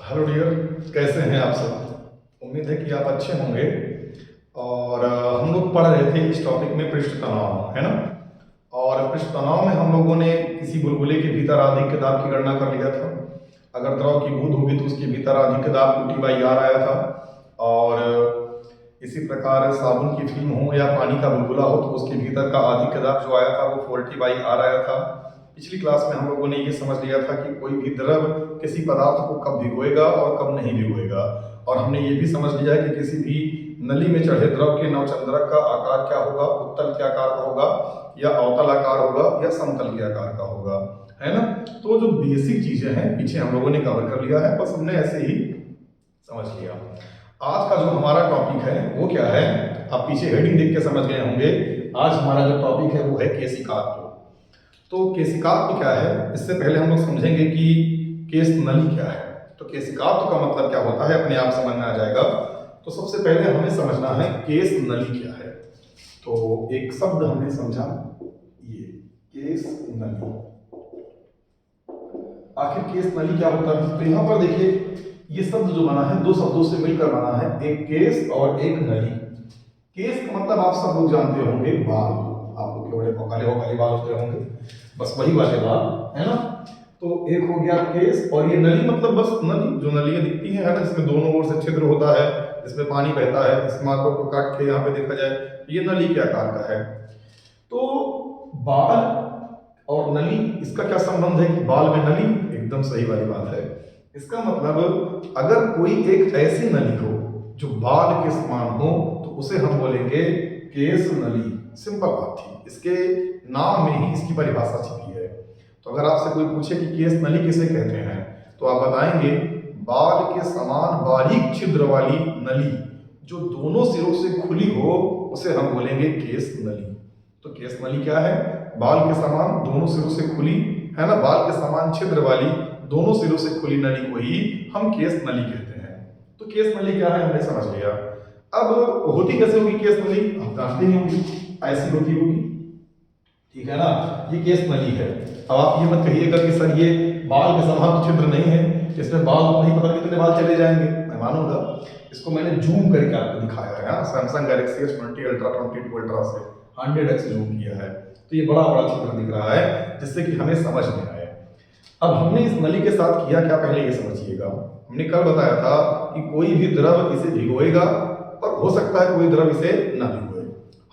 Hello dear, कैसे हैं आप सब। उम्मीद है कि आप अच्छे होंगे। और हम लोग पढ़ रहे थे इस टॉपिक में पृष्ठ तनाव, है ना। और पृष्ठ तनाव में हम लोगों ने किसी बुलबुले के भीतर आधिक्य दाब की गणना कर लिया था। अगर द्रव की बूंद होगी तो उसके भीतर आधिक्य दाब Q/R आया था। और इसी प्रकार साबुन की फिल्म हो या पानी का बुलबुला हो तो उसके भीतर का आधिक्य दाब जो आया था वो 40/R आया था। पिछली क्लास में हम लोगों ने ये समझ लिया था कि कोई भी द्रव किसी पदार्थ को कब भिगोएगा और कब नहीं भिगोएगा। और हमने ये भी समझ लिया कि किसी भी नली में चढ़े द्रव के नवचंद्रक का आकार क्या होगा, उत्तल के आकार का होगा या अवतल आकार होगा या समतल के आकार का होगा, है ना। तो जो बेसिक चीजें हैं पीछे हम लोगों ने कवर कर लिया है, बस हमने ऐसे ही समझ लिया। आज का जो हमारा टॉपिक है वो क्या है, आप पीछे हेडिंग देख के समझ गए होंगे। आज हमारा जो टॉपिक है वो है केशिकात्व। तो केशिकात्व क्या है, इससे पहले हम लोग समझेंगे कि केश नली क्या है। तो केशिकात्व का मतलब क्या होता है अपने आप समझ में आ जाएगा। तो सबसे पहले हमें समझना है केश नली क्या है। तो एक शब्द हमने समझा, ये केश नली। आखिर केश नली क्या होता है, तो यहाँ पर देखिए ये शब्द जो बना है दो शब्दों से मिलकर बना है, एक केश और एक नली। केश का मतलब आप सब लोग जानते होंगे, बाल। आप लोग के बड़े काले बाल होते होंगे, बस वही वाले बाल, है ना। तो एक हो गया केश, और ये नली मतलब बस नली, जो नलियां दिखती हैं, है ना, जिसमें दोनों ओर से छिद्र होता है, जिसमें पानी बहता है। इस मार्कों को काट के यहाँ पे देखा जाए ये नली के आकार का है। तो बाल और नली, इसका क्या संबंध है कि बाल में नली, एकदम सही वाली बात है। इसका मतलब अगर कोई एक ऐसी नली हो जो बाल के समान हो तो उसे हम बोलेंगे केश नली। सिंपल बात थी, इसके नाम में ही इसकी परिभाषा छिपी है। तो अगर आपसे कोई पूछे कि केश नली किसे कहते हैं तो आप बताएंगे बाल के समान बारीक छिद्र वाली नली जो दोनों सिरों से खुली हो उसे हम बोलेंगे केश नली। तो केश नली क्या है, बाल के समान दोनों सिरों से खुली, है ना, बाल के समान छिद्र वाली दोनों सिरों से खुली नली को ही हम केश नली कहते हैं। तो केश नली क्या है हमने समझ लिया। अब होती कैसे होगी केश नली, आप जानते ही होंगे, ऐसी होती होगी, ठीक है ना। ये केश नली है। अब आप ये मत कहिएगा कि सर ये बाल के समान तो छिद्र नहीं है, इसमें बाल नहीं पता कितने बाल चले जाएंगे, मैं मानूंगा। इसको मैंने जूम करके आपको दिखाया है, Samsung Galaxy S20 ultra 22 ultra से 100x जूम किया है। तो ये बड़ा बड़ा चित्र दिख रहा है जिससे कि हमें समझ में आए। अब हमने इस नली के साथ किया क्या, पहले ये समझिएगा। हमने कल बताया था कि कोई भी द्रव इसे भिगोएगा, पर हो सकता है कोई द्रव इसे न भिगोए।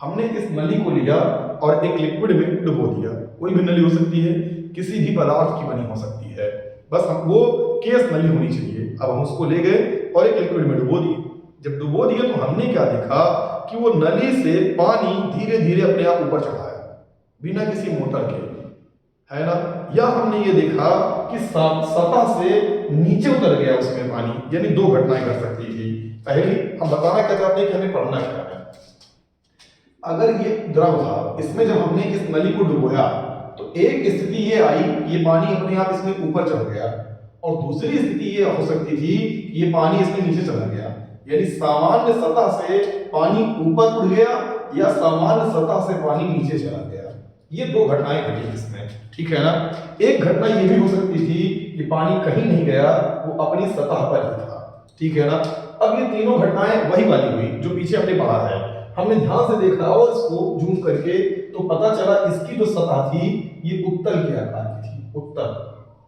हमने इस नली को लिया और एक लिक्विड में डुबो दिया। कोई भी नली हो सकती है, किसी भी पदार्थ की बनी हो सकती है, बस हम वो केश नली होनी चाहिए। अब हम उसको ले गए और एक लिक्विड में डुबो दिए। जब डुबो दिए तो हमने क्या देखा कि वो नली से पानी धीरे धीरे अपने आप ऊपर चढ़ाया बिना किसी मोटर के, है ना। या हमने ये देखा कि सतह से नीचे उतर गया उसमें पानी, यानी दो घटनाएं कर सकती थी। पहली, हम बताना क्या चाहते हैं कि हमें पढ़ना क्या है। अगर ये द्रव था, इसमें जब हमने इस नली को डुबोया तो एक स्थिति ये आई, ये पानी अपने आप इसमें ऊपर चढ़ गया, और दूसरी स्थिति ये हो सकती थी कि ये पानी इसमें नीचे चला गया, यानी सामान्य सतह से पानी ऊपर उड़ गया या सामान्य सतह से पानी नीचे चला गया। ये दो घटनाएं घटी इसमें, ठीक है ना। एक घटना ये भी हो सकती थी कि पानी कहीं नहीं गया, वो अपनी सतह पर ही था, ठीक है ना। अब ये तीनों घटनाएं वही वाली हुई जो पीछे हमने पढ़ा है। हमने ध्यान से देखा और इसको जूम करके तो पता चला इसकी जो सतह थी ये उत्तल के आकार की थी। उत्तल,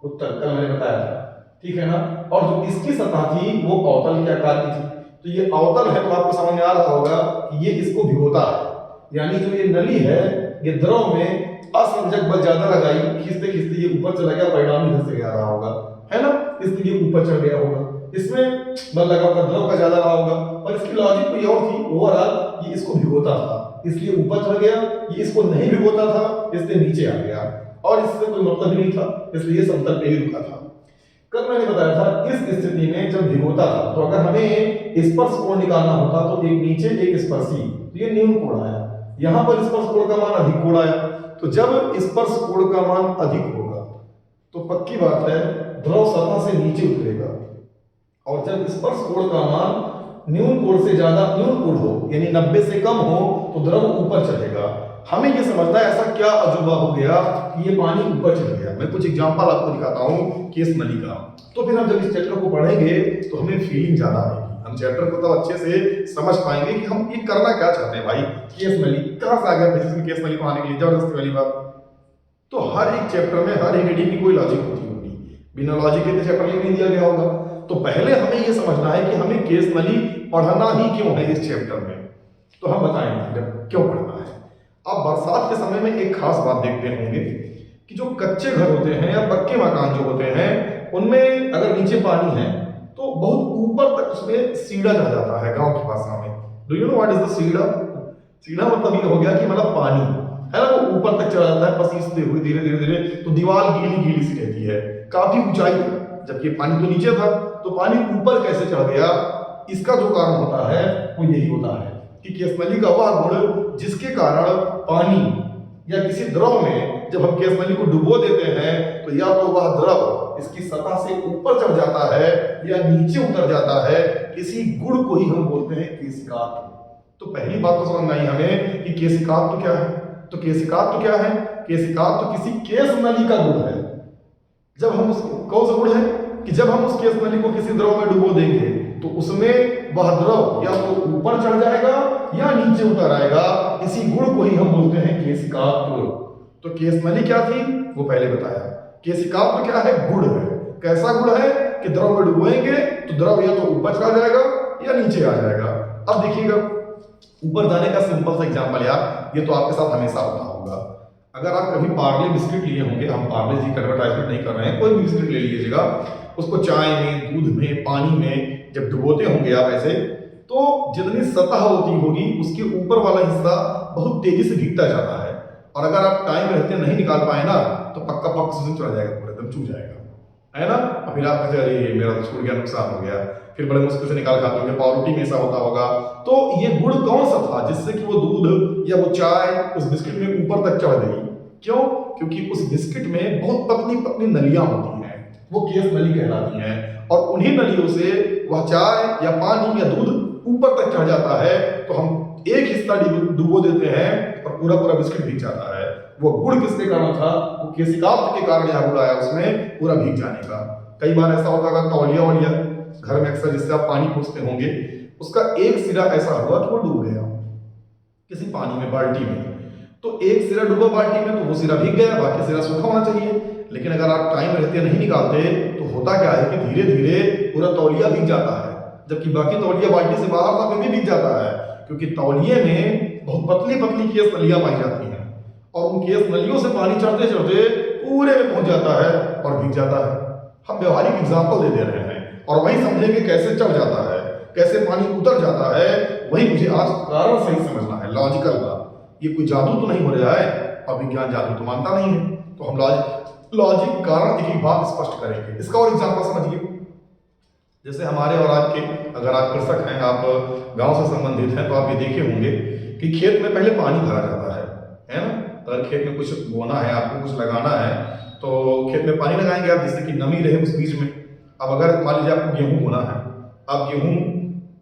उत्तल कल मैंने बताया था, ठीक है ना। और जो इसकी सतह थी वो अवतल के आकार की थी। तो ये अवतल है तो आपको समझ में आ रहा होगा कि ये इसको भिगोता है, यानी जो ये नली है ये द्रव में असंजक बल ज्यादा लगाई, खींचते खींचते ये ऊपर चला गया, परिणाम इधर से आ रहा होगा, है ना, इसलिए ऊपर चढ़ गया होगा। इसमें बल लगा होगा, द्रव का ज्यादा रहा होगा, और इसकी लॉजिक कोई और थी। ओवरऑल ये इसको भिगोता था इसलिए ऊपर चढ़ गया, ये इसको नहीं भिगोता था इसलिए नीचे आ गया, और इससे कोई मतलब ही नहीं था इसलिए समतल पे ही रुका था। कल मैंने बताया था इस स्थिति में जब भिगोता था तो अगर हमें स्पर्श कोण निकालना होता तो एक नीचे एक स्पर्शी, तो ये न्यून कोण आया, यहां पर स्पर्श कोण का मान अधिक कोण आया। तो जब स्पर्श कोण का मान अधिक होगा तो पक्की बात है द्रव सतह से नीचे उतरेगा, और जब स्पर्श कोण का मान न्यून कोण से ज्यादा, न्यून कोण हो यानी 90 से कम हो तो द्रव ऊपर चढ़ेगा। हमें ये समझना है ऐसा क्या अजूबा हो गया कि ये पानी ऊपर चल गया। मैं कुछ एग्जांपल आपको दिखाता हूँ केस नली का, तो फिर हम जब इस चैप्टर को पढ़ेंगे तो हमें फीलिंग ज्यादा आएगी, हम चैप्टर को तब अच्छे से समझ पाएंगे कि हम ये करना क्या चाहते हैं। भाई केस नली कहाँ से आ गया फिजिक्स में केस नली को आने के लिए, जबरदस्ती वाली बात। तो हर एक चैप्टर में हर एक हेडिंग की कोई लॉजिक होती होगी, बिना लॉजिक के चैप्टर लिख नहीं दिया गया होगा। तो पहले हमें ये समझना है कि हमें केस नली पढ़ना ही क्यों है इस चैप्टर में, तो हम बताएंगे क्यों पढ़ना है। अब बरसात के समय में एक खास बात देखते होंगे कि जो कच्चे घर होते हैं या पक्के मकान जो होते हैं उनमें अगर नीचे पानी है तो बहुत ऊपर तक उसमें सीढ़ा चढ़ जाता है। गांव की भाषा में do you know what is the सीढ़ा? सीढ़ा मतलब ये हो गया कि मतलब पानी है ना, वो ऊपर तक चला जाता है पसीजते हुए धीरे धीरे धीरे, तो दीवार गीली गीली सी रहती है काफी ऊंचाई तक, जबकि पानी तो नीचे था, तो पानी ऊपर कैसे चढ़ गया? इसका जो कारण होता है वो यही होता है कि केस नली का वह गुण जिसके कारण पानी या किसी द्रव में जब हम केस नली को डुबो देते हैं तो या तो वह द्रव इसकी सतह से ऊपर चढ़ जाता है या नीचे उतर जाता है, इसी गुण को ही हम बोलते हैं केशिकात्व। तो पहली बात तो समझ आई हमें कि केशिकात्व क्या है। तो केशिकात्व क्या है? केशिकात्व किसी केस नली का गुण है। जब हम कौन सा गुण है कि जब हम उस केस नली को किसी द्रव में डुबो देंगे तो उसमें वह द्रव या तो ऊपर चढ़ जाएगा या नीचे उतर आएगा, इसी गुण को ही हम बोलते हैं केशिकात्व। तो केस नली क्या थी वो पहले बताया, केशिकात्व क्या है? गुण है। कैसा गुण है कि द्रव में डुबोएंगे तो द्रव या तो ऊपर चला जाएगा या नीचे आ जाएगा। अब देखिएगा ऊपर जाने का सिंपल सा एग्जांपल यार, ये तो आपके साथ हमेशा होता होगा। अगर आप कभी पार्ले बिस्किट लिए होंगे, हम पार्ले जी का एडवर्टाइजमेंट नहीं कर रहे हैं, कोई भी बिस्किट ले लीजिएगा, उसको चाय में, दूध में, पानी में जब डुबोते होंगे आप ऐसे, तो जितनी सतह होती होगी उसके ऊपर वाला हिस्सा बहुत तेजी से भीगता जाता है, और अगर आप टाइम रहते नहीं निकाल पाए ना तो पक्का पक्का से चला जाएगा, पूरा एकदम चूक जाएगा, है ना। और फिर आप कहते अरे मेरा तो छूट गया, नुकसान हो गया, फिर बड़े मुश्किल से निकाल खाते होंगे, पावरोटी में ऐसा होता होगा। तो ये गुण कौन सा था जिससे कि वो दूध या वो चाय उस बिस्किट में ऊपर तक चढ़ गई? क्यों? क्योंकि उस बिस्किट में बहुत पतली पतली नलियां होती हैं, वो केस नली कहलाती हैं, और उन्हीं नलियों से वह चाय या पानी या दूध ऊपर तक चढ़ जाता है। तो हम एक हिस्सा डुबो देते हैं और पूरा पूरा बिस्किट भीग जाता है। वो गुण किसके कारण था? वो केशिकात्व के कारण यह गुण आया उसमें पूरा भीग जाने का। कई बार ऐसा होता है तौलिया वौलिया घर में अक्सर जिससे आप पानी पूछते होंगे, उसका एक सिरा ऐसा हुआ कि वो डूब गया किसी पानी में, बाल्टी में, तो एक सिरा डूबा बाल्टी में तो वो सिरा भीग गया, बाकी सिरा सूखा होना चाहिए। लेकिन अगर आप टाइम रहते नहीं निकालते तो होता क्या है कि धीरे धीरे पूरा तौलिया भीग जाता है, जबकि बाकी तौलिया बाल्टी से बाहर था फिर भी भीग जाता है, क्योंकि तौलिए में बहुत पतली पतली केस नलियां पाई जाती हैं, और उन केस नलियों से पानी चढ़ते चढ़ते पूरे में पहुंच जाता है और भीग जाता है। हम व्यवहारिक एग्जाम्पल दे रहे हैं और वही समझेंगे कैसे चढ़ जाता है, कैसे पानी उतर जाता है, वही मुझे आज कारण सही समझना है, लॉजिकल बात। ये कोई जादू तो नहीं हो रहा है, और विज्ञान जादू तो मानता नहीं है, तो हम लॉजिक कारण एक ही बात स्पष्ट करेंगे। इसका और एग्जाम्पल समझिए, जैसे हमारे और आपके, अगर आप कृषक हैं, आप गांव से संबंधित हैं, तो आप ये देखे होंगे कि खेत में पहले पानी भरा जाता है ना। अगर खेत में कुछ बोना है, आपको कुछ लगाना है, तो खेत में पानी लगाएंगे आप जिससे कि नमी रहे उस बीज में। अब अगर मान लीजिए आपको गेहूं बोना है, आप गेहूं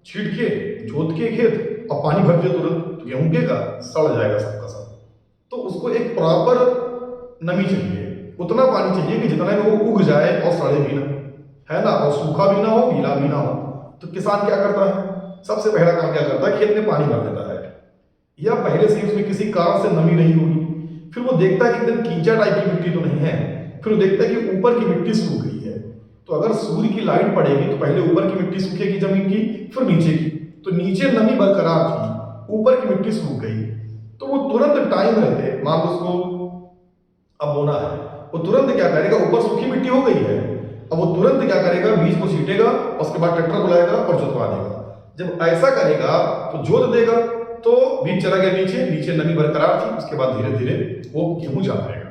छीट के जोत के खेत और पानी भर दिए तुरंत, तो गेहूं उगेगा, सड़ जाएगा सबका सब। तो उसको एक प्रॉपर नमी चाहिए, उतना पानी चाहिए कि जितना में वो उग जाए और सड़े भी ना, है ना, और सूखा भी ना हो, गीला भी ना हो। तो किसान क्या करता है? सबसे पहला काम क्या करता है? खेत में पानी भर देता है, या पहले से उसमें किसी कारण से नमी नहीं होगी, फिर वो देखता है कि एकदम कीचड़ टाइप की मिट्टी तो नहीं है, फिर वो देखता है कि ऊपर की मिट्टी सूख गई है। तो अगर सूर्य की लाइट पड़ेगी तो पहले ऊपर की मिट्टी सूखेगी जमीन की, फिर नीचे की, तो नीचे नमी बरकरार थी, ऊपर की मिट्टी सूख गई, तो वो तुरंत टाइम रहते, मान लो उसको अब बोना है, वो तुरंत क्या करेगा? ऊपर सूखी मिट्टी हो गई है, अब वो तुरंत क्या करेगा? बीज को छीटेगा, उसके बाद ट्रैक्टर बुलाएगा और जोतवा देगा। जब ऐसा करेगा तो जोत देगा, तो बीज चला गया नीचे, नीचे नमी बरकरार थी, उसके बाद धीरे धीरे वो गेहूं जा पाएगा।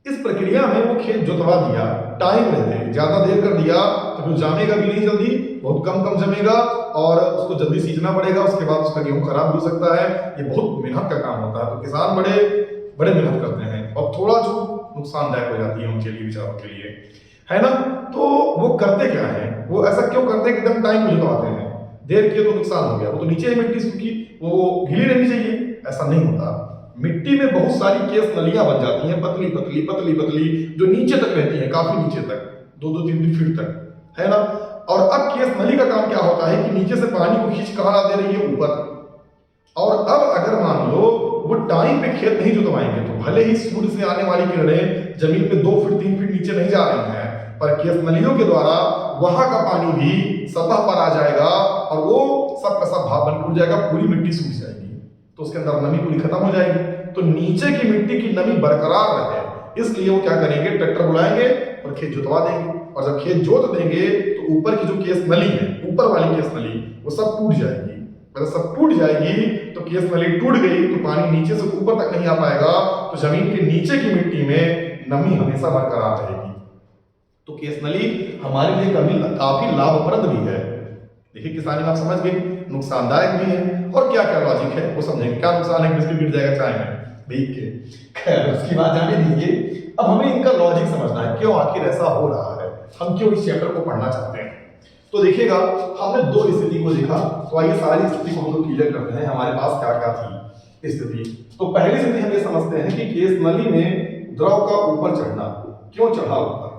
इस प्रक्रिया में वो खेत जोतवा दिया, टाइम रहते, ज्यादा देर कर दिया तो फिर जामेगा भी नहीं जल्दी, बहुत कम कम जमेगा और उसको जल्दी सींचना पड़ेगा, उसके बाद उसका गेहूं खराब हो सकता है। ये बहुत मेहनत का काम होता है, तो किसान बड़े मेहनत करते हैं और थोड़ा जो नुकसानदायक हो जाती है उनके लिए, बेचारों के लिए, है ना। तो वो करते क्या है? वो ऐसा क्यों करते हैं कि एकदम टाइम में जोतवाते हैं? देर किए तो नुकसान हो गया, वो तो नीचे मिट्टी सूखी, वो गीली रहनी चाहिए, ऐसा नहीं होता। मिट्टी में बहुत सारी केस नलियां बन जाती हैं, पतली पतली पतली पतली, जो नीचे तक रहती हैं, काफी नीचे तक, 2-2-3 फीट तक, है ना। और अब केस नली का काम क्या होता है कि नीचे से पानी को खींच कहाँ ला दे रही है, ऊपर। और अब अगर मान लो वो टाइम पे खेत नहीं जुतवाएंगे तो भले ही सूर्य से आने वाली किरणें जमीन पे 2 फीट 3 फीट नीचे नहीं जा रही हैं, पर केस नलियों के द्वारा वहां का पानी भी सतह पर आ जाएगा और वो सब का सब भाप बन टूट जाएगा, पूरी मिट्टी सूख जाएगी, तो उसके अंदर नमी पूरी खत्म हो जाएगी। तो नीचे की मिट्टी की नमी बरकरार रहे, इसलिए वो क्या करेंगे, ट्रैक्टर बुलाएंगे और खेत जुतवा देंगे। और जब खेत जोत देंगे तो ऊपर की जो केस नली है, ऊपर वाली केस नली, वो सब टूट जाएगी। जब सब टूट जाएगी तो केस नली टूट गई तो पानी नीचे से ऊपर तक नहीं आ पाएगा, तो जमीन के नीचे की मिट्टी में नमी हमेशा बरकरार रहेगी। तो केस नली हमारे लिए काफी लाभप्रद भी है। देखिए किसानी में आप समझ गए, नुकसानदायक भी है, और क्या क्या लॉजिक है वो समझेंगे। क्या नुकसान है, बिस्किट गिर जाएगा चाय में भीग के, खैर उसकी बात जाने दीजिए। अब हमें इनका लॉजिक समझना है, क्यों आखिर ऐसा हो रहा है, हम क्यों इस चैप्टर को पढ़ना चाहते हैं। तो देखिएगा, हमने 2 स्थिति को देखा, तो आइए सारी स्थिति को हम लोग क्लियर करते हैं, हमारे पास क्या क्या थी स्थिति। तो पहली स्थिति हम ये समझते हैं कि केस नली में द्रव का ऊपर चढ़ना। क्यों चढ़ा ऊपर,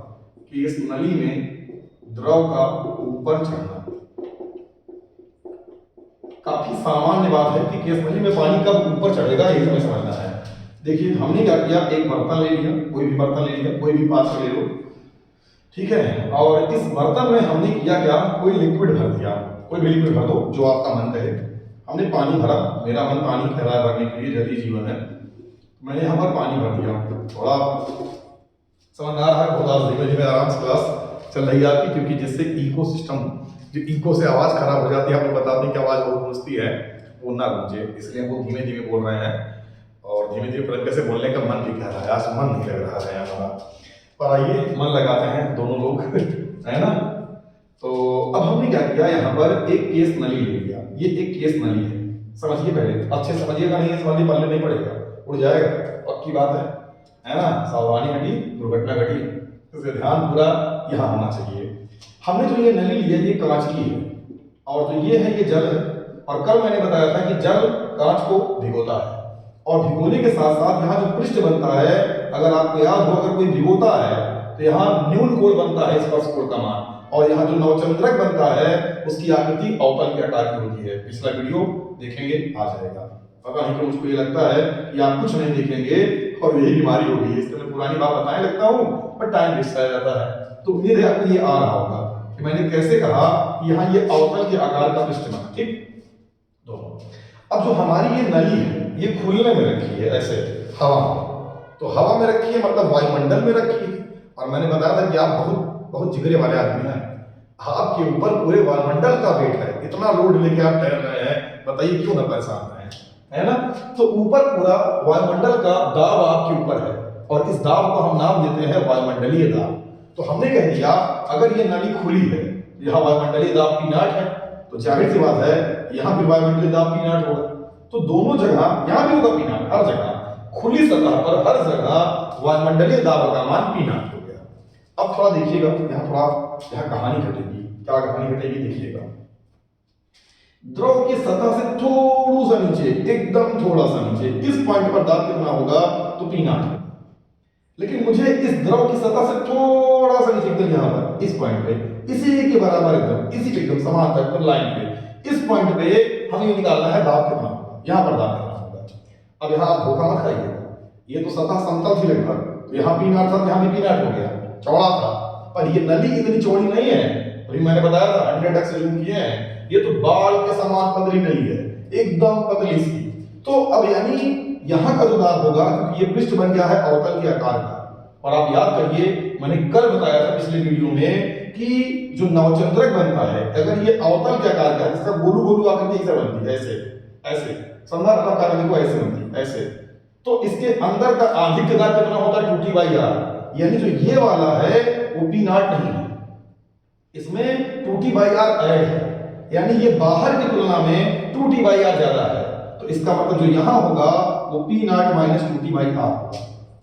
केस नली में द्रव का ऊपर चढ़ना काफी सामान्य बात है कि केस नली में पानी कब ऊपर चढ़ेगा, यही हमें समझना है। देखिए हमने क्या किया, एक बर्तन ले लिया, कोई भी बर्तन ले लिया, कोई भी पात्र ले लो, ठीक है। और इस बर्तन में हमने किया क्या, कोई लिक्विड भर दिया, कोई भी लिक्विड भर दो जो आपका मन करे। हमने पानी भरा, मेरा मन पानी कह रहा है भरने के लिए, जल ही जीवन है, मैंने यहाँ पर पानी भर दिया। थोड़ा समझदार है, बहुत धीमे धीमे आराम से क्लास चल रही है आपकी, क्योंकि जिससे इकोसिस्टम, जो इको से आवाज खराब हो जाती है, आप लोग बताते हैं कि आवाज बहुत गूंजती है, वो ना गूंजे, इसलिए हम वो धीमे धीमे बोल रहे हैं। और धीमे धीमे तरीके से बोलने का मन भी कह रहा है, आज मन नहीं लग रहा है हमारा, पर आइए मन लगाते हैं दोनों लोग है ना। तो अब हमने क्या किया, यहाँ पर एक केस नली ले लिया, ये एक केस नली है, समझिए पहले, अच्छे समझिएगा, नहीं समझिए पहले नहीं पड़ेगा, उड़ जाएगा, पक्की बात है ना। सावधानी घटी दुर्घटना घटी, इसलिए ध्यान पूरा यहाँ होना चाहिए। हमने जो ये नली लिया ये कांच की है, और जो ये है ये जल है। और कल मैंने बताया था कि जल कांच को भिगोता है, और भिगोने के साथ साथ यहाँ जो पृष्ठ बनता है, अगर आपको याद हो, अगर कोई भिगोता है तो यहाँ न्यून कोण बनता है, स्पर्श कोण का मान, और यहाँ जो नवचंद्रक बनता है उसकी आकृति अवतल के आकार की होती है। पिछला वीडियो देखेंगे आ जाएगा। पता नहीं कि मुझको ये लगता है कि आप कुछ नहीं देखेंगे और यही बीमारी होगी, इसलिए मैं पुरानी बात बताने लगता हूँ, पर टाइम वेस्ट किया जाता है। तो उम्मीद है आपको ये आ रहा होगा कि मैंने कैसे कहा कि यहाँ ये अवतल के आकार का पृष्ठ बना, ठीक। दोनों अब जो हमारी ये नली है ये खुलने में रखी है, ऐसे हवा में, तो हवा में रखी है मतलब वायुमंडल में रखी है। और मैंने बताया था कि आप बहुत बहुत जिगरे वाले आदमी हैं, आपके ऊपर पूरे वायुमंडल का वेट है, इतना लोड लेके आप तैर रहे हैं, बताइए क्यों ना परेशान रहे, है ना। तो ऊपर पूरा वायुमंडल का दाब आपके ऊपर है, और इस दाब को हम नाम देते हैं वायुमंडलीय दाब। तो हमने कह दिया अगर ये नली खुली है, यहाँ वायुमंडलीय दाब P0 है, तो जाहिर सी बात है यहाँ भी वायुमंडलीय दाब P0 होगा। तो दोनों जगह, यहाँ भी होगा P0, हर जगह खुली सतह पर हर जगह वायुमंडलीय दाब का मान P0 हो गया। अब थोड़ा देखिएगा, यहाँ कहानी घटेगी। क्या कहानी घटेगी देखिएगा। द्रव की सतह से थोड़ा सा नीचे, एकदम थोड़ा सा नीचे, इस पॉइंट पर दाब कितना होगा तो P0। लेकिन मुझे इस द्रव की सतह से थोड़ा सा नीचे, एकदम यहाँ पर इस पॉइंट पे, इसी के बराबर एकदम, इसी पे एकदम समांतर पर लाइन पे, इस पॉइंट पे हमें ये निकालना है दाब कितना होगा, यहाँ पर दाब कितना होगा। अब यहाँ आप धोखा मत खाइएगा, ये तो सतह समतल थी लगभग, तो यहाँ P0 था, यहाँ भी P0 हो गया, चौड़ा था, पर ये नली इतनी चौड़ी नहीं है। अभी मैंने बताया था 100x जूम किए हैं, ये तो बाल के समान पतली नली है, एकदम पतली सी। तो अब यानी यहाँ का जो दाब होगा, क्योंकि ये पृष्ठ बन गया है अवतल के आकार का। और आप याद करिए, मैंने कल बताया था पिछले वीडियो में कि जो नवचंद्रक बनता है, अगर ये अवतल के आकार का है, इसका गोलू गोलू आकृति ऐसे बनती है, ऐसे ऐसे संधार आकार देखो ऐसे बनती है, ऐसे। तो इसके अंदर का आधिक्य दाब कितना होता है 2T/r, यानी जो ये वाला है वो P0 नहीं है, इसमें 2T/r ऐड है, यानी ये बाहर की तुलना में 2T/r ज्यादा है। तो इसका मतलब जो यहां होगा वो P0 माइनस 2T/r।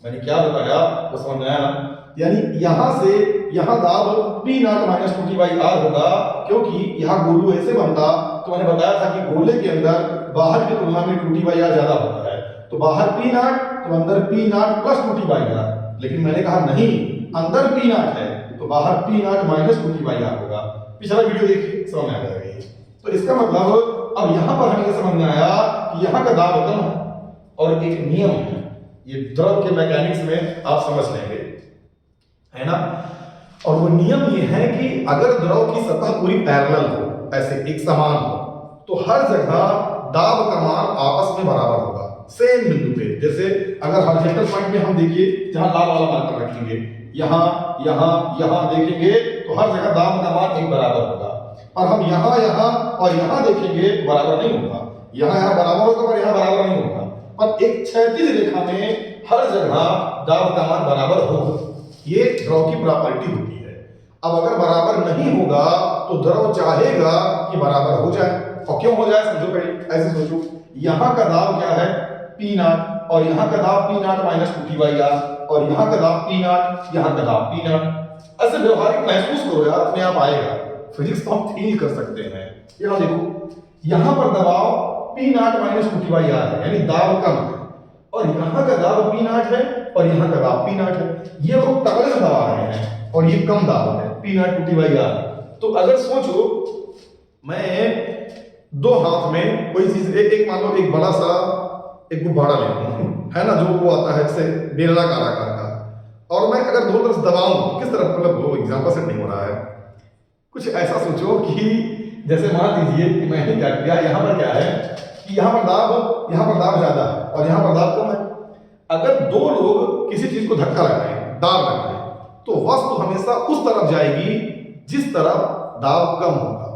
मैंने क्या बताया वो समझ में आया ना। यानी यहां से यहां दाब P0 माइनस 2T/r होगा, क्योंकि यहां गोलू ऐसे बनता, तो मैंने बताया था कि गोले के अंदर बाहर की तुलना में 2T/r ज्यादा होता है, तो बाहर पी नॉट तो अंदर पी नॉट प्लस 2t/r, लेकिन मैंने कहा नहीं, अंदर पी नॉट है तो बाहर पी नॉट माइनस 2t/r होगा। पिछला वीडियो देखिए, समझ में आ जाएगा ये। तो इसका मतलब अब यहां पर हमें समझ में आया कि यहां का दाब कम है और एक नियम है, ये द्रव के मैकेनिक्स में आप समझ लेंगे, है ना। और वो नियम ये है कि अगर द्रव की सतह पूरी पैरेलल हो, ऐसे एक समान हो, तो हर जगह दाब का मान आपस में बराबर होगा, सेम बिंदु पे। जैसे अगर हॉरिजॉन्टल पॉइंट में हम देखिए, जहां लाल वाला मार्कर रखेंगे, यहां यहां यहां देखेंगे तो हर जगह दाब का मान एक बराबर होगा। और हम यहां यहां और यहां देखेंगे तो बराबर नहीं होगा, यहां बराबर होगा पर यहां बराबर नहीं होगा। पर एक क्षैतिज रेखा में हर जगह दाब का मान बराबर होगा, ये द्रव की प्रॉपर्टी होती है। अब अगर बराबर नहीं होगा तो द्रव चाहेगा कि बराबर हो जाए, और क्यों हो जाए समझो पहले, ऐसे सोचो, यहाँ का दाब क्या है पी नॉट, और यहाँ का दाब पी नॉट माइनस 2t/r, और यहाँ का दाब पी नॉट, यहाँ का दाब पी नॉट। ऐसे व्यवहारिक महसूस करो यार, अपने आप आएगा। फिजिक्स तो हम फील कर सकते हैं। यहाँ देखो, यहाँ पर दबाव पी नॉट माइनस 2t/r है, यानी दाब कम है, और यहाँ का दाब पी नॉट है और यहाँ का दाब पी नॉट है। ये लोग तगड़े से दबा रहे हैं और ये कम दाब है पी नॉट 2t/r। तो अगर सोचो, मैं दो हाथ में कोई चीज, एक मान लो एक बड़ा सा एक गुब्बारा ले लूं, है ना, जो वो आता है जैसे बेलनाकार आकार का, और मैं अगर दोनों तरफ दबाऊं, किस तरफ, मतलब वो एग्जांपल सेट नहीं हो रहा है, कुछ ऐसा सोचो कि जैसे मान लीजिए कि मैंने क्या किया, यहाँ पर क्या है कि यहाँ पर दाब ज्यादा है और यहाँ पर दाब कम है। अगर दो लोग किसी चीज को धक्का लगाएं, दाब लगाएं, तो वस्तु हमेशा उस तरफ जाएगी जिस तरफ दाब कम होगा,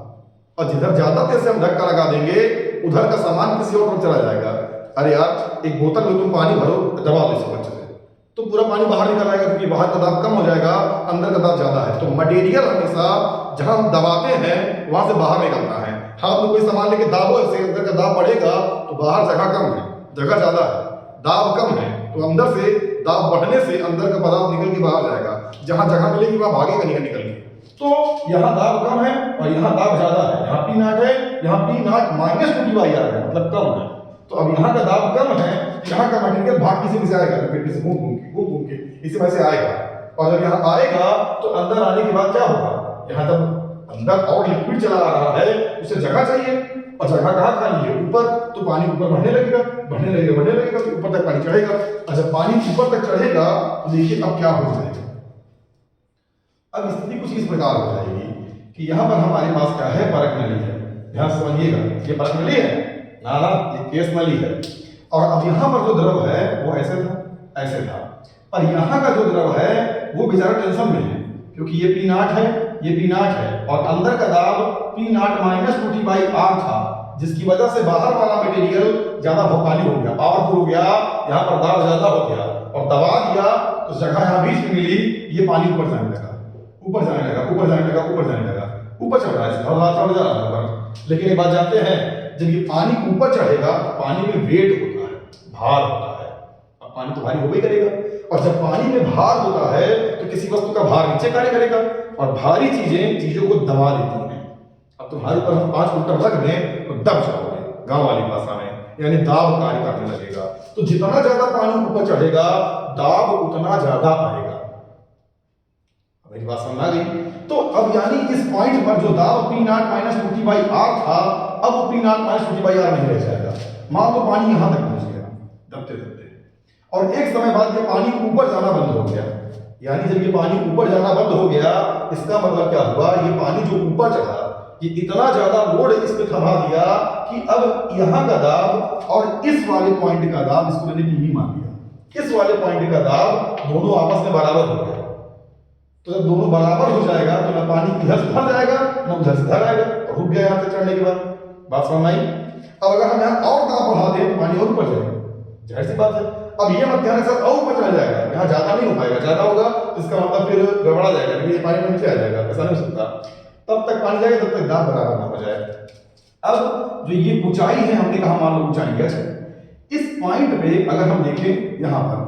और जिधर ज्यादा तेज से हम धक्का लगा देंगे उधर का सामान किसी और तरफ चला जाएगा। अरे यार, एक बोतल में तुम पानी भरो, दबा दो इसको अच्छे से, तो पूरा पानी बाहर निकल आएगा, क्योंकि बाहर का दाब कम हो जाएगा, अंदर का दाब ज्यादा है। तो मटेरियल हमेशा जहां हम दबाते हैं वहां से बाहर निकलता है। हाथ में कोई सामान लेके दाबो, ऐसे अंदर का दाब बढ़ेगा तो बाहर जगह कम है, जगह ज्यादा है, दाब कम है, तो अंदर से दाब बढ़ने से अंदर का पदार्थ निकल के बाहर जाएगा, जहां जगह मिलेगी वहां भागेगा निकल के। तो यहाँ दाब कम है और यहाँ दाब ज्यादा है, यहाँ पी नॉट है, यहाँ पी नॉट माइनस 2t/r है, मतलब कम है। तो अब यहाँ का दाब कम है, यहाँ का मटेरियल भाग किसी में से आएगा, पेट से घूम के इसी में से आएगा, और जब यहाँ आएगा तो अंदर आने के बाद क्या होगा, यहाँ जब अंदर और लिक्विड चला आ रहा है, उसे जगह चाहिए, और जगह कहाँ खाली है, ऊपर, तो पानी ऊपर बढ़ने लगेगा तो ऊपर तक पानी चढ़ेगा, और जब पानी ऊपर तक चढ़ेगा तो देखिए अब क्या हो जाएगा। अब स्थिति कुछ इस प्रकार हो जाएगी कि यहाँ पर हमारे पास क्या है, परख नली है। ध्यान समझिएगा, ये परख नली है ना, ये केस नली है। और अब यहाँ पर जो द्रव है वो ऐसे था, और यहाँ का जो द्रव है वो बेचारा टेंशन में है, क्योंकि ये पी नॉट है, ये पी नॉट है, और अंदर का दाब पी नॉट माइनस 2t/r था, जिसकी वजह से बाहर वाला मटेरियल ज्यादा भोकाली हो गया, पावरफुल हो गया, यहाँ पर दाब ज्यादा हो गया, और दबा दिया तो जगह यहाँ बीच में मिली, ये पानी ऊपर जाने लगा, ऊपर चढ़ रहा है, चढ़ जा रहा है। लेकिन ये बात जानते हैं, जब ये पानी ऊपर चढ़ेगा तो पानी में वेट होता है, भार होता है। अब पानी तो भारी हो ही करेगा, और जब पानी में भार होता है तो किसी वस्तु का भार नीचे कार्य करेगा, और भारी चीजों को दबा देती हैं। अब तुम्हारे ऊपर हम 5 कुंटल रख दें तो दब जाओगे, गांव वाली भाषा में, यानी दाब कार्य करने लगेगा। तो जितना ज्यादा पानी ऊपर चढ़ेगा दाब उतना ज्यादा आएगा। मेरी बात समझ आ गई? तो अब यानी इस पॉइंट पर जो दाब पी नॉट माइनस 2t/r था, अब वो पी नॉट माइनस 2t/r नहीं रह जाएगा। मान लो पानी यहां तक पहुंच गया दबते दबते, और एक समय बाद ये पानी ऊपर जाना बंद हो गया। यानी जब ये पानी ऊपर जाना बंद हो गया, इसका मतलब क्या हुआ, ये पानी जो ऊपर चढ़ा, ये इतना ज्यादा लोड इस पे थमा दिया कि अब यहाँ का दाब और इस वाले पॉइंट का दाब, इसको मैंने टीवी मान लिया, इस वाले पॉइंट का दाब दोनों आपस में बराबर हो गया। तो जब दोनों बराबर हो जाएगा तो ना पानी इधर से उधर जाएगा ना उधर से उधर आएगा, रुक गया यहाँ तक चढ़ने के बाद। बात समझ आई? अब अगर हम यहाँ और दाब बढ़ा दें तो पानी और ऊपर जाएगा, जाहिर सी बात है। अब ये मत ध्यान सर और ऊपर चला जाएगा, यहाँ ज्यादा नहीं हो पाएगा, ज्यादा होगा तो इसका मतलब फिर गड़बड़ा जाएगा, क्योंकि ये पानी में नीचे आ जाएगा, ऐसा नहीं हो सकता। तब तक पानी जाएगा तब तक दाब बराबर ना हो जाए। अब जो ये ऊंचाई है, हमने कहा मान लो ऊंचाई है, इस पॉइंट पे अगर हम देखें, यहाँ पर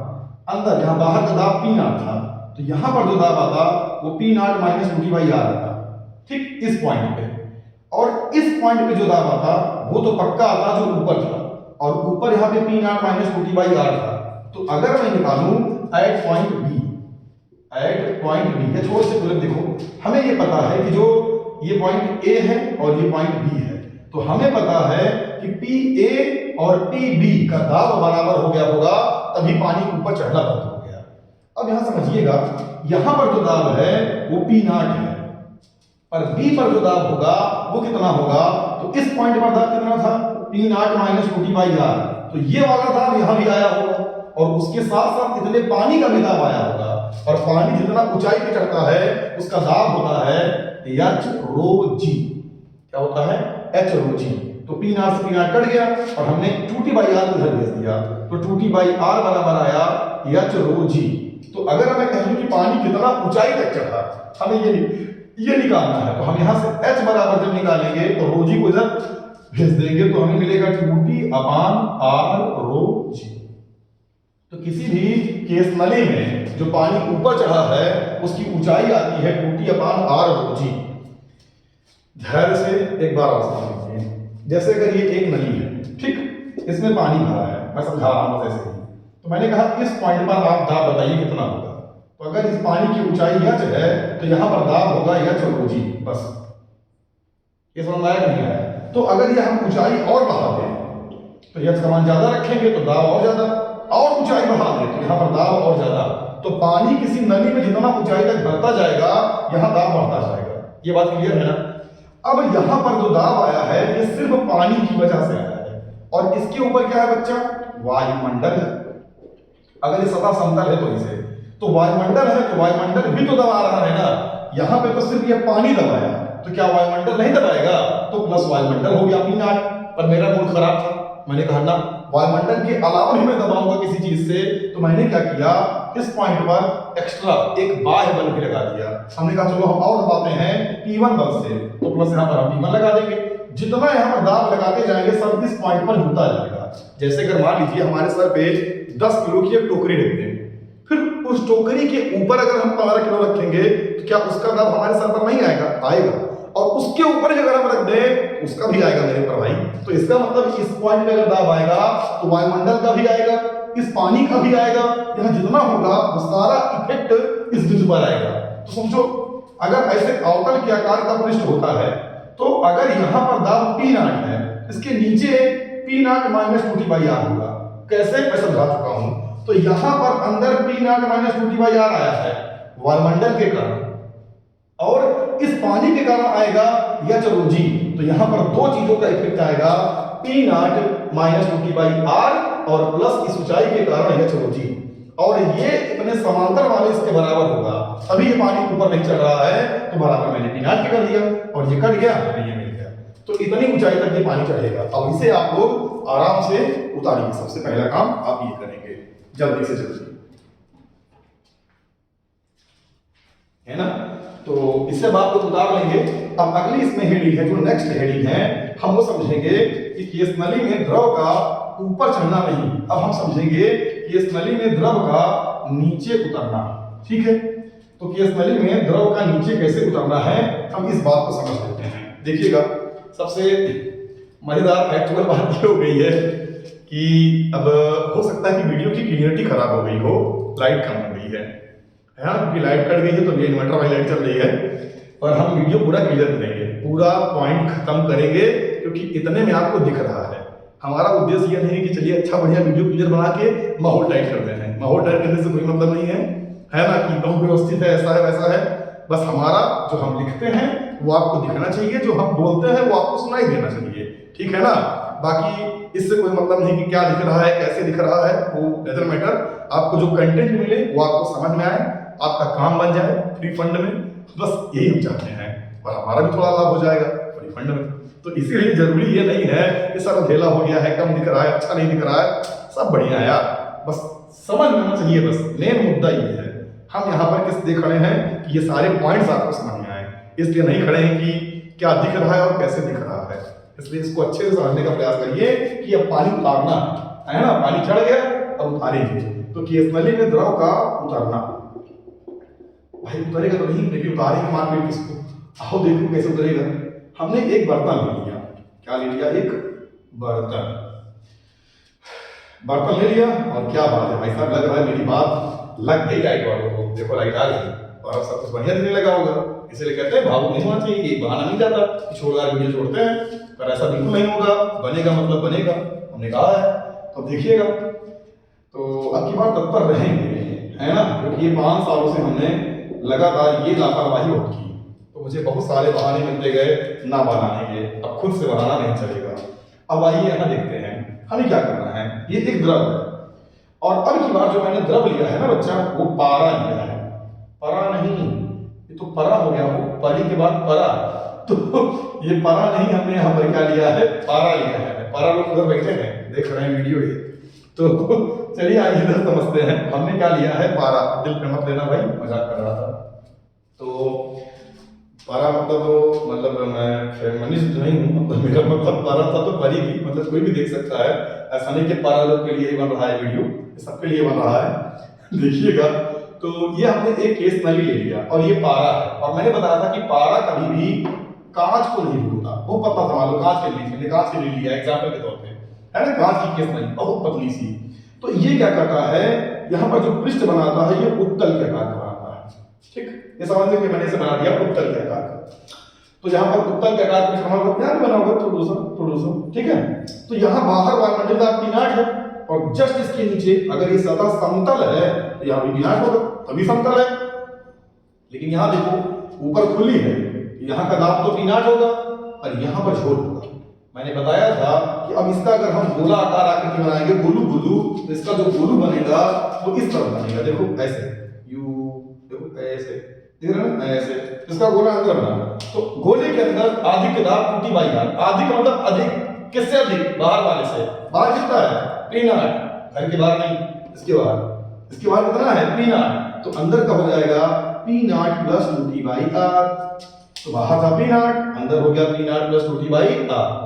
अंदर, यहाँ बाहर का दाब पी नॉट था, तो यहाँ पर जो दाब आता वो पी नॉट माइनस 2t/r आता, ठीक इस पॉइंट पे। और इस पॉइंट पे जो दाब आता वो तो पक्का आता जो ऊपर था, और ऊपर यहाँ पे पी नॉट माइनस 2t/r था। तो अगर मैं निकालूं एट पॉइंट बी, या छोड़ से पहले देखो, हमें ये पता है कि जो ये पॉइंट ए है और ये पॉइंट बी है, तो हमें पता है कि पी ए और पी बी का दाब बराबर हो गया होगा, तभी पानी ऊपर चढ़ना बंद हो गया। अब यहां समझिएगा, यहां पर जो दाब है वो पी नॉट है, और बी पर जो दाब होगा वो कितना होगा, तो इस पॉइंट पर दाब कितना था, पी नॉट माइनस 2t/r। तो ये वाला दाब यहां भी आया होगा, और उसके साथ साथ इतने पानी का भी दाब आया होगा, और पानी जितना ऊंचाई पे चढ़ता है उसका दाब होता है एच रो जी। क्या होता है, एच रो जी। तो पी नॉट से पी नॉट कट गया और हमने 2t/r उधर भेज दिया, तो 2t/r बराबर आया एच रो जी। तो अगर मैं कहूं कि पानी कितना ऊंचाई तक चढ़ा, हमें ये निकालना है, तो हम यहां से h बराबर जब निकालेंगे तो रो जी को इधर भेज देंगे, तो हमें मिलेगा 2t/r रो जी। तो किसी भी केस नली में जो पानी ऊपर चढ़ा है उसकी ऊंचाई आती है 2t/r रो जी। धैर्य से एक बार और समझिए, जैसे अगर ये एक नली है, ठीक, इसमें पानी भरा है, मैं समझा रहा हूं ऐसे ही, तो मैंने कहा इस पॉइंट पर आप दाब बताइए कितना होगा। तो अगर इस पानी की ऊंचाई h है तो यहां पर दाब होगा h रो जी, बस। ये समझ में आया नहीं आया? तो अगर ये हम ऊंचाई और बढ़ा दें तो h का मान ज्यादा रखेंगे तो दाब और ज्यादा, और ऊंचाई बढ़ा दें तो यहां पर दाब और ज्यादा। तो पानी किसी नली में जितना ऊंचाई तक बढ़ता जाएगा यहां दाब बढ़ता जाएगा। ये बात क्लियर है ना? अब यहां पर जो दाब आया है ये सिर्फ पानी की वजह से आया है, और इसके ऊपर क्या है बच्चा, वायुमंडल है। अगर ये सतह समतल है तो इसे, तो वायुमंडल है तो वायुमंडल भी तो दबा रहा है ना। यहां पे तो सिर्फ ये पानी दबाया, तो क्या वायुमंडल नहीं दबाएगा? तो प्लस वायुमंडल हो गया पी नॉट। पर मेरा मूड खराब था, मैंने कहा ना वायुमंडल के अलावा भी मैं दबाऊंगा किसी चीज से, तो मैंने क्या किया, इस पॉइंट पर एक्स्ट्रा एक बाह्य बल भी लगा दिया। हमने कहा चलो हम और दबाते हैं P1 बल से, तो प्लस यहां पर हम P1 लगा देंगे। जितना यहां पर दाब लगाते जाएंगे सब इस पॉइंट पर जुड़ता जाएगा। जैसे अगर मान लीजिए हमारे सर पे 10 किलो की एक टोकरी रखते हैं, फिर उस टोकरी के ऊपर अगर हम 15 किलो रखेंगे तो क्या उसका दाब हमारे सर पर नहीं आएगा? आएगा। और उसके ऊपर अगर हम रख दें उसका भी आएगा मेरे पर भाई। तो इसका मतलब इस पॉइंट पे अगर दाब आएगा तो वायुमंडल का भी आएगा, इस पानी का भी आएगा, यहाँ जितना होगा वो सारा इफेक्ट इस बिंदु पर आएगा। तो समझो अगर ऐसे अवतल के आकार का पृष्ठ होता है, तो अगर यहाँ पर दाब P नॉट है, इसके नीचे P नॉट माइनस 2t/r होगा। कैसे, मैं समझा चुका हूं। तो यहाँ पर अंदर P नॉट माइनस 2t/r आया है वायुमंडल के कारण, और इस पानी के कारण आएगा h रो जी। तो यहां पर दो चीजों का इफेक्ट आएगा, P नॉट माइनस 2t/r और प्लस इस ऊंचाई के कारण h रो जी, और ये इतने समांतर वाले इसके बराबर होगा, तभी ये पानी ऊपर नहीं चढ़ रहा है। तो बराबर मैंने P नॉट कर दिया और ये कट गया, ये मिल गया। तो इतनी ऊंचाई तक ये पानी चढ़ेगा। अब इसे आप लोग आराम से उतारिए। सबसे पहला काम आप ये करेंगे, जल्दी से जल्दी, है ना? तो इससे आप लोग उतार लेंगे। अब अगली इसमें हेडिंग है, जो नेक्स्ट हेडिंग है, हम वो समझेंगे कि केस नली में द्रव का ऊपर चढ़ना नहीं, अब हम समझेंगे केस नली में द्रव का नीचे उतरना। ठीक है, तो केस नली में द्रव का नीचे कैसे उतरना है हम इस बात को समझ लेते हैं। देखिएगा, सबसे मजेदार फैक्चुअल बात ये हो गई है कि अब हो सकता है कि वीडियो की क्लियरिटी खराब हो गई हो, लाइट कम हो गई है ना, क्योंकि लाइट कट गई है तो ये इन्वर्टर वाली लाइट चल रही है, और हम वीडियो पूरा क्लियर करेंगे, पूरा पॉइंट खत्म करेंगे, क्योंकि इतने में आपको दिख रहा है। हमारा उद्देश्य यह नहीं कि चलिए अच्छा बढ़िया वीडियो क्लियर बना के माहौल टाइट कर देना है। माहौल टाइट करने से कोई मतलब नहीं है ना, कि बहुत व्यवस्थित है, ऐसा है वैसा है। बस हमारा जो हम लिखते हैं वो आपको दिखना चाहिए, जो हम बोलते हैं वो आपको सुनाई देना चाहिए। ठीक है ना? बाकी इससे कोई मतलब नहीं कि क्या दिख रहा है, कैसे दिख रहा है, वो डजंट मैटर। आपको जो कंटेंट मिले वो आपको समझ में आए, आपका काम बन जाए फ्री फंड में, बस यही हम चाहते हैं, और हमारा भी थोड़ा लाभ हो जाएगा फ्री फंड में। तो इसीलिए जरूरी ये नहीं है कि सर अंधेला हो गया है, कम दिख रहा है, अच्छा नहीं दिख रहा है, सब बढ़िया है यार, बस समझ में आना चाहिए। बस मेन मुद्दा ये है, हम यहाँ पर किस लिए खड़े हैं कि ये सारे पॉइंट्स आपको समझ में आए, इसलिए नहीं खड़े हैं कि क्या दिख रहा है और कैसे दिख रहा है। इसलिए इसको अच्छे से समझने का प्रयास करिए कि अब पानी उतारना है ना, पानी चढ़ गया अब उतारेंगे। तो केस नली में द्रव का उतारना, भाई उतरेगा तो नहीं, लेकिन उतारेंगे मान लीजिए किसको, आओ देखो कैसे उतरेगा। हमने एक बर्तन ले लिया, क्या ले लिया, एक बर्तन। बर्तन ले लिया और क्या बात है भाई साहब, लग रहा है मेरी बात लग गई लाइट वालों को। देखो लाइट आ गई और अब सब कुछ बढ़िया दिखने लगा होगा। इसलिए कहते हैं भावुक नहीं होना चाहिए, ये बहाना नहीं जाता कि छोड़दार वीडियो छोड़ते हैं, पर ऐसा बिल्कुल नहीं होगा। बनेगा मतलब बनेगा, हमने कहा है तो देखिएगा। तो अब की बार तत्पर रहेंगे, है ना, क्योंकि ये 5 सालों से हमने लगातार ये लापरवाही होती की, तो मुझे बहुत सारे बहाने मिलते गए ना बनाने के। अब खुद से बहाना नहीं चलेगा। अब आइए यहाँ देखते हैं हमें क्या करना है। ये एक द्रव है और अब की बार जो मैंने द्रव लिया है ना बच्चा, वो पारा लिया है। परा नहीं, ये तो परा हो गया, वो परी के बाद परा, तो ये परा नहीं, हमने यहाँ पर क्या लिया है, पारा लिया है। पारा लोग उधर बैठे हैं, देख रहे हैं वीडियो ये। तो चलिए आइए इधर समझते हैं हमने क्या लिया है। पारा, दिल पे मत लेना भाई, मजाक कर रहा था। तो पारा मतलब मैं फेमिनिस्ट नहीं हूँ, मतलब मेरा मतलब पारा था तो परी भी, मतलब कोई भी देख सकता है। ऐसा नहीं कि पारा लोग के लिए ही बन रहा है वीडियो, सबके लिए बन रहा है। देखिएगा, तो ये हमने एक केस नली ले लिया और ये पारा है। और मैंने बताया था कि पारा कभी भी कांच को नहीं ढूंढता। वो पतला था, मान लो कांच के लिए, हमने कांच के लिए लिया एग्जाम्पल के तौर पे, है ना, कांच की केस नली बहुत पतली सी। तो ये क्या करता है, यहाँ पर जो पृष्ठ बनाता है ये उत्तल के आकार का बनाता है। ठीक, ये समझ लीजिए मैंने इसे बना दिया उत्तल के आकार का। तो यहाँ पर उत्तल के आकार का हमारा यहाँ बना होगा थोड़ा सा, ठीक है। तो यहाँ बाहर वायुमंडल पिनाट है और जस्ट इसके नीचे अगर ये सतह समतल है तो यहाँ भी पिनाट होगा, तभी समतल है। लेकिन यहाँ देखो ऊपर खुली है, यहाँ का दाब तो पिनाट होगा और यहाँ पर झोल होगा। मैंने बताया था कि अब इसका अगर हम गोला आकार आकृति बनाएंगे, गोलू गोलू, तो इसका जो गोलू बनेगा वो इस तरह बनेगा। देखो ऐसे, यू देखो ऐसे, देख रहे हैं ऐसे, इसका गोला अंदर बना। तो गोले के अंदर आधिक दाब टूटी बाई आर, आधिक मतलब अधिक, किससे अधिक, बाहर वाले से। बाहर कितना है, P0, घर के बाहर नहीं, इसके बाहर, इसके बाहर कितना है P0, तो अंदर का हो जाएगा P0 प्लस 2T/r। तो बाहर था P0, अंदर हो गया P0 प्लस 2T/r।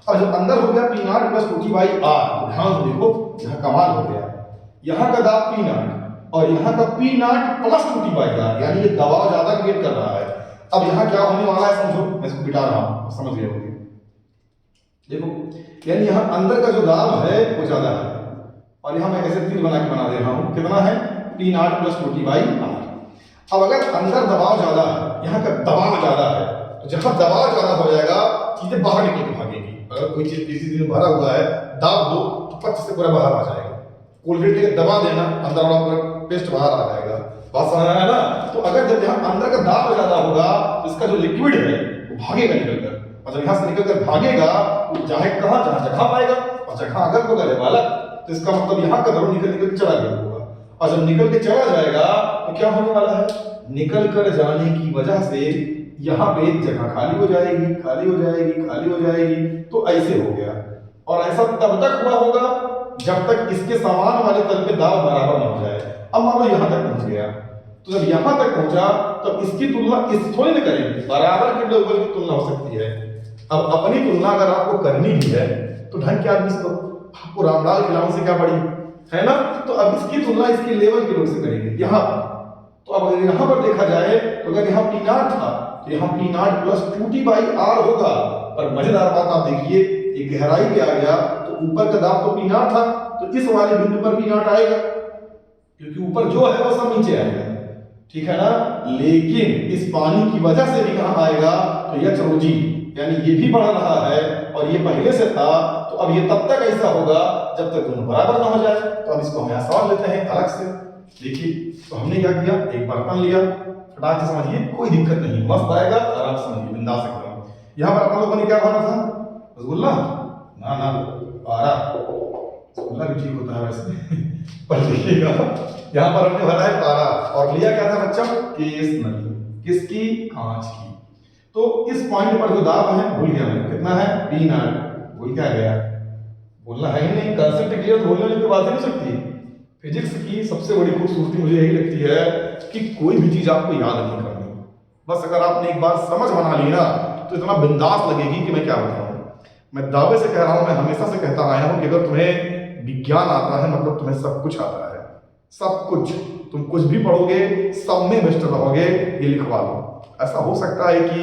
और जब अंदर हो गया P0 प्लस 2T/r, तो ध्यान से देखो यहाँ कमाल हो गया, यहाँ का दाब P0 और यहाँ का P0 प्लस 2T/r, यानी ये दबाव ज्यादा क्रिएट कर रहा है। अब यहाँ क्या होने वाला है समझो, मैं इसको बिठा रहा हूँ, समझ गए होंगे। देखो यानी यहाँ अंदर का जो दाब है वो ज्यादा है और यहाँ मैं ऐसे तीर बना के बना दे रहा हूँ, कितना है P0 प्लस 2T/r। अब अगर अंदर दबाव ज्यादा है, यहाँ का दबाव ज्यादा है, तो जहां दबाव ज्यादा हो जाएगा चीजें बाहर निकल के भागेगी। अगर कोई चीज किसी दिन भरा हुआ है, दाब दो तो पच से पूरा बाहर आ जाएगा। कोलगेट लेके दबा देना, अंदर वाला पूरा पेस्ट बाहर आ जाएगा। बात समझ है ना। तो अगर जब यहाँ अंदर का दाब ज्यादा होगा तो इसका जो लिक्विड है वो भागेगा निकलकर, और जब यहाँ से निकलकर भागेगा तो चाहे कहाँ, जहां जगह पाएगा, और जगह अगर होगा वाला, तो इसका मतलब यहाँ का द्रव निकल निकल चला गया होगा। और जब निकल के चला जाएगा तो क्या होने वाला है, निकल कर जाने की वजह से यहाँ पे जगह खाली हो जाएगी, खाली हो जाएगी, खाली हो जाएगी। तो ऐसे हो गया, और ऐसा तब तक हुआ होगा जब तक इसके समान वाले तल पे दाब बराबर न हो जाए। अब मान लो यहाँ तक पहुंच गया, तो जब यहाँ तक पहुंचा तो इसकी तुलना इस थोड़ी ना करेंगे, बराबर के लेवल की तुलना हो सकती है। अब अपनी तुलना अगर आपको करनी भी है तो ढंग के आदमी से, आपको रामलाल खिलावन से क्या पड़ी है ना। तो अब इसकी तुलना इसके लेवल के लोग से करेंगे यहाँ। तो अब अगर यहाँ पर देखा जाए तो अगर यहाँ P0 था तो यहाँ P0 प्लस 2T/r होगा। पर मजेदार बात आप देखिए, ये गहराई पे आ गया तो ऊपर का दाब तो P0 था, तो इस वाले बिंदु पर P0 आएगा, क्योंकि ऊपर जो है वो सब नीचे आएगा, ठीक है ना। लेकिन इस पानी की वजह से भी कहाँ आएगा, तो यह चरोजी, यानी ये भी बढ़ रहा है और ये पहले से था। तो अब ये तब तक ऐसा होगा जब तक दोनों बराबर ना हो जाए। तो अब इसको हम यहाँ सवाल लेते हैं अलग से। देखिए तो हमने क्या किया, एक बर्तन लिया, फटाक से समझिए, कोई दिक्कत नहीं, मस्त आएगा, आराम से समझिए, बिंदास एकदम। यहाँ पर अपन लोगों ने क्या खाना था, रसगुल्ला ना पारा, रसगुल्ला भी ठीक होता है वैसे पर देखिएगा यहाँ पर हमने भरा है पारा और लिया क्या था बच्चा, केस नली, किसकी, कांच की। तो इस पॉइंट पर जो दाब है भूल गया मैं, कितना है P0, भूल क्या गया, बोलना है ही नहीं। कंसेप्ट क्लियर तो बोलने की बात ही नहीं सकती। फिजिक्स की सबसे बड़ी खूबसूरती मुझे यही लगती है कि कोई भी चीज आपको याद नहीं करनी, बस अगर आपने एक बार समझ बना ली ना तो इतना बिंदास लगेगी कि मैं क्या बताऊं। मैं दावे से कह रहा हूं, मैं हमेशा से कहता आया हूं कि अगर तुम्हें विज्ञान आता है मतलब तुम्हें सब कुछ आता है, सब कुछ। तुम कुछ भी पढ़ोगे सब में बेस्ट रहोगे, ये लिखवा लो। ऐसा हो सकता है कि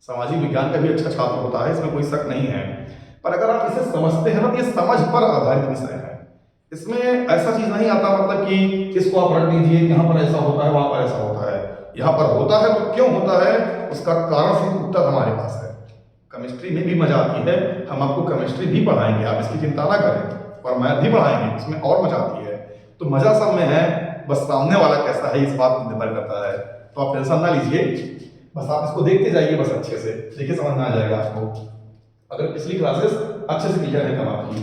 सामाजिक विज्ञान का भी अच्छा छात्र होता है, इसमें कोई शक नहीं है, पर अगर आप इसे समझते हैं ना तो ये समझ पर आधारित विषय है। इसमें ऐसा चीज नहीं आता मतलब कि इसको आप रख दीजिए यहाँ पर ऐसा होता है वहां पर ऐसा होता है। यहाँ पर होता है तो क्यों होता है उसका कारण सहित उत्तर हमारे पास है। केमिस्ट्री में भी मजा आती है, हम आपको केमिस्ट्री भी पढ़ाएंगे, आप इसकी चिंता ना करें, और मैथ भी पढ़ाएंगे, इसमें और मजा आती है। तो मजा सब में है, बस सामने वाला कैसा है इस बात पर निर्भर करता है। तो आप टेंशन ना लीजिए, बस आप इसको देखते जाइए, बस अच्छे से देखिए, समझ में आ जाएगा आपको। अगर पिछली क्लासेस अच्छे से क्लियर है तब आपकी।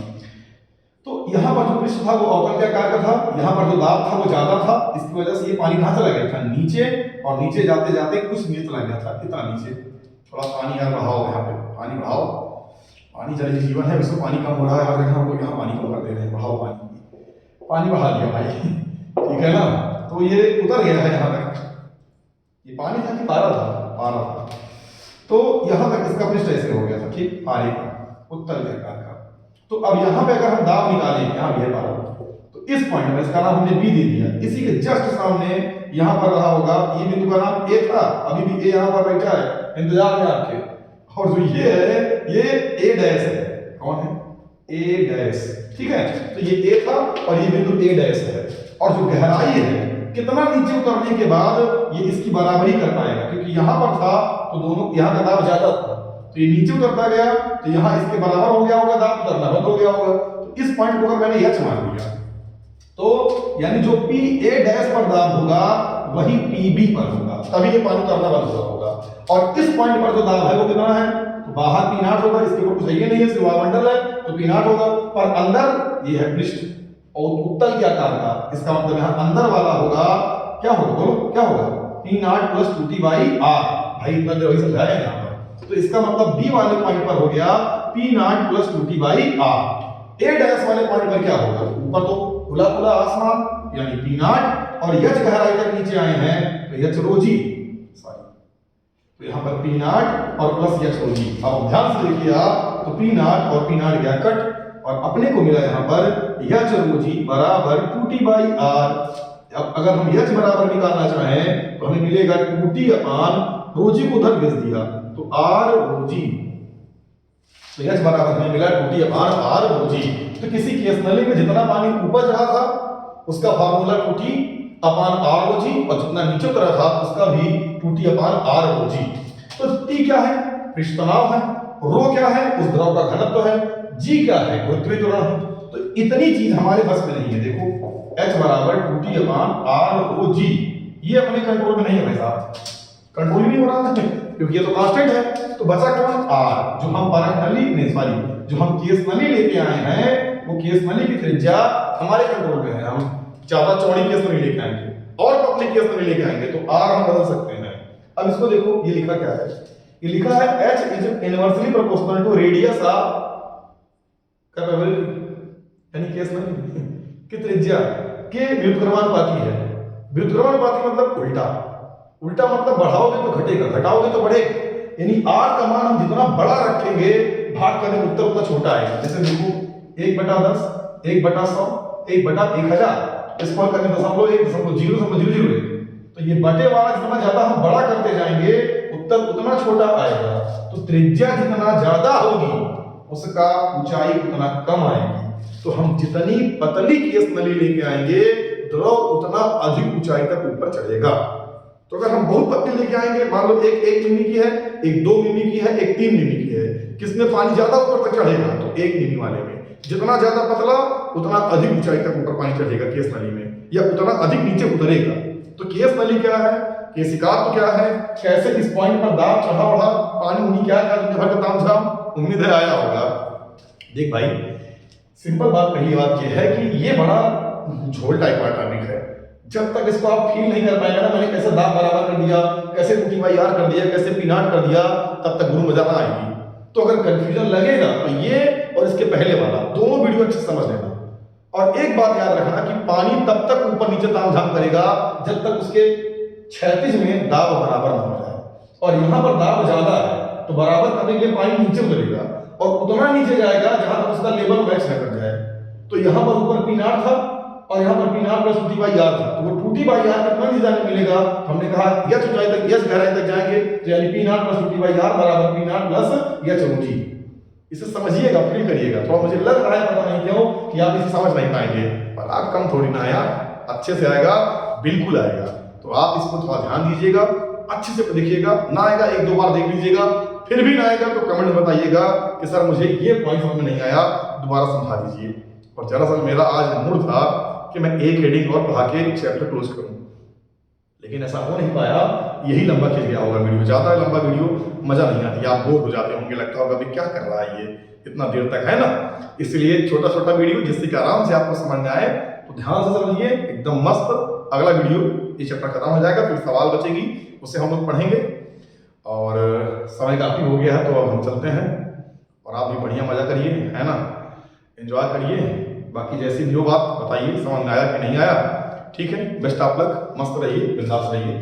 तो यहाँ पर जो पृष्ठ था वो अवतल के आकार का था, यहाँ पर जो दाब था वो ज्यादा था, इसकी वजह से ये पानी कहाँ चला गया था, नीचे, और नीचे जाते जाते कुछ मीटर चला गया था, इतना नीचे। थोड़ा पानी यार बढ़ाओ, यहाँ पे पानी बढ़ाओ, पानी जल जीवन है, उसमें पानी कम हो रहा है हर जगह, हम लोग यहाँ पानी कम कर दे रहे हैं, बढ़ाओ पानी बढ़ा दिया भाई, ठीक है ना। तो ये उतर गया है यहाँ तक, ये पानी था कि पारा था, पारा था। तो यहाँ तक इसका पृष्ठ ऐसे हो गया था, ठीक, पारे का, उत्तल के आकार का। तो अब यहाँ पे अगर हम दाब निकालें, यहाँ भी है पारा, तो इस पॉइंट में इसका नाम हमने बी दे दिया, इसी के जस्ट सामने यहाँ पर रहा होगा, ये बिंदु का नाम ए था, अभी भी ए यहाँ पर बैठा है इंतजार में आपके, और जो ये है ये ए डैश है, कौन है, ए डैश, ठीक है। तो ये ए था और ये बिंदु ए डैश है, और जो गहराई है कितना नीचे उतरने के बाद ये इसकी बराबरी कर पाएगा, क्योंकि यहाँ पर था तो दोनों, यहाँ का दाब ज्यादा था तो ये नीचे उतरता गया, तो यहाँ इसके बराबर हो गया होगा, दाब उतरना बंद हो गया होगा। तो इस पॉइंट को अगर मैंने एच मान लिया तो यानी जो पी ए डैश पर दाब होगा वही पी बी पर होगा, तभी ये पानी उतरना बंद होगा। और इस पॉइंट पर जो दाब है वो कितना है, तो बाहर पी नॉट होगा, इसके ऊपर कुछ है नहीं है, सिर्फ वायुमंडल है तो पी नॉट होगा, पर अंदर ये है पृष्ठ और उत्तल के आकार का, इसका मतलब यहाँ अंदर वाला होगा, क्या होगा बोलो, क्या होगा, P naught plus 2t by R, भाई इतना देर वही समझाया है यहाँ पर। तो इसका मतलब बी वाले पॉइंट पर हो गया P naught plus 2t by R. A dash वाले पॉइंट पर क्या होगा, ऊपर तो खुला खुला आसमान यानी पी नॉट, और यच गहराई तक नीचे आए हैं तो यच रो जी, सॉरी, तो यहाँ पर पी नॉट और प्लस यच रो जी। अब ध्यान से देखिए आप, तो पी नॉट और पी नॉट गया कट, और अपने को मिला यहाँ पर यच रो जी बराबर 2t बाई आर। अब अगर हम यच बराबर निकालना चाहें तो हमें मिलेगा 2t अपान रो जी को उधर भेज दिया तो आर रो जी, तो यच बराबर हमें मिला 2t अपान आर रो जी। तो किसी केस नली में जितना पानी ऊपर चढ़ा था उसका फार्मूला 2t अपान आर रो जी, और जितना नीचे उतरा था उसका भी 2t अपान आर रो जी। तो t क्या है, पृष्ठ तनाव है, रो क्या है, उस द्रव का घनत्व है, जी क्या है, गुरुत्वीय त्वरण है। तो इतनी चीज हमारे बस में नहीं है। देखो h बराबर 2t अपान आर रो जी, ये अपने कंट्रोल में नहीं है भाई साहब, कंट्रोल ही नहीं हो रहा है क्योंकि ये तो कांस्टेंट है। तो बचा कौन, r, जो हम परख नली नहीं, सॉरी, जो हम केस नली लेके आए हैं वो केस नली की त्रिज्या हमारे कंट्रोल में है, हम ज्यादा चौड़ी केस नली लेके आएंगे और पतली केस नली लेके आएंगे तो r हम बदल सकते हैं। अब इसको देखो, ये लिखा क्या है, ये लिखा है h is inversely proportional to radius of capability, यानी केस नली की त्रिज्या के व्युत्क्रमानुपाती है। व्युत्क्रमानुपाती मतलब उल्टा, उल्टा मतलब बढ़ाओगे तो घटेगा, घटाओगे तो बढ़ेगा, यानी r का मान हम जितना बड़ा रखेंगे भाग करने में उत्तर उतना छोटा आएगा। जैसे देखो 1/10, 1/100, 1/1000, इसको करने दशमलव 1.000, तो ये बटे वाला जितना ज्यादा हम बड़ा करते जाएंगे उत्तर उतना छोटा आएगा। तो त्रिज्या जितना ज्यादा होगी उसका ऊंचाई उतना कम आएगी। तो हम जितनी पतली केस नली लेके आएंगे द्रव उतना अधिक ऊंचाई तक ऊपर चढ़ेगा। तो अगर हम बहुत पतली लेके आएंगे, मान लो एक 1 मिमी की है, एक 2 मिमी की है, एक 3 मिमी की है, किसमें पानी ज्यादा ऊपर तक चढ़ेगा, तो 1 मिमी वाले में। जितना ज्यादा पतला उतना अधिक ऊंचाई तक ऊपर पानी चढ़ेगा केस नली में, या उतना अधिक नीचे उतरेगा। तो केस नली क्या है, केशिका तो क्या है, कैसे इस पॉइंट पर दाब चढ़ा बढ़ा, पानी उन्हीं क्या क्या भर का तामझाम, उम्मीद है आया होगा। देख भाई, सिंपल बात, पहली बात यह है कि ये बड़ा झोल टाइप का टॉपिक है। जब तक इसको आप फील नहीं कर पाएंगे ना, मैंने कैसे दाब बराबर कर दिया, कैसे 2t बाई आर कर दिया, कैसे पी नॉट कर दिया, तब तक गुरु मजा ना आएगी। तो अगर कंफ्यूजन लगेगा तो ये और इसके पहले वाला दोनों वीडियो अच्छे से समझ लेना। और एक बात याद रखना कि पानी तब तक ऊपर नीचे तामझाम करेगा जब तक उसके क्षैतिज में दाब बराबर ना हो जाए। और यहाँ पर दाब ज्यादा है तो बराबर करने के लिए पानी नीचे उतरेगा और उतना नीचे जाएगा जहां तक उसका लेवल मैच न कर जाए। तो यहाँ पर ऊपर पी नॉट था और यहाँ पर P naught plus 2t by R था, तो वो 2t बाई आर कितना नीचे जाने मिलेगा, हमने कहा यच ऊंचाई तक, यच गहराई तक जाएंगे, तो यानी P naught plus 2t by R बराबर P naught plus H rho g. इसे समझिएगा, फील करिएगा। थोड़ा मुझे लग रहा है, पता नहीं क्यों, कि आप इसे समझ नहीं पाएंगे, पर आप कम थोड़ी ना यार, अच्छे से आएगा, बिल्कुल आएगा। तो आप इसको थोड़ा ध्यान दीजिएगा, अच्छे से देखिएगा। ना आएगा एक दो बार देख लीजिएगा, फिर भी ना आएगा तो कमेंट में बताइएगा कि सर मुझे ये पॉइंट समझ में नहीं आया, दोबारा समझा दीजिए। और दरअसल मेरा आज मूड था कि मैं एक हेडिंग और पढ़ा के चैप्टर क्लोज करूं, लेकिन ऐसा हो नहीं पाया। यही लंबा खिंच गया होगा वीडियो, ज़्यादा लंबा वीडियो मज़ा नहीं आती, आप बोर हो जाते होंगे, लगता होगा अभी क्या कर रहा है ये इतना देर तक, है ना। इसलिए छोटा छोटा वीडियो जिससे कि आराम से आपको समझ में आए, तो ध्यान से समझिए, एकदम मस्त। अगला वीडियो ये चैप्टर खत्म हो जाएगा, फिर सवाल बचेगी, उसे हम लोग पढ़ेंगे। और समय काफ़ी हो गया है, तो अब हम चलते हैं। और आप भी बढ़िया मज़ा करिए, है ना, एंजॉय करिए। बाकी जैसी भी हो बात बताइए, समझ में आया कि नहीं आया। ठीक है, बेस्ट ऑफ लक, मस्त रहिए, बिंदास रहिए।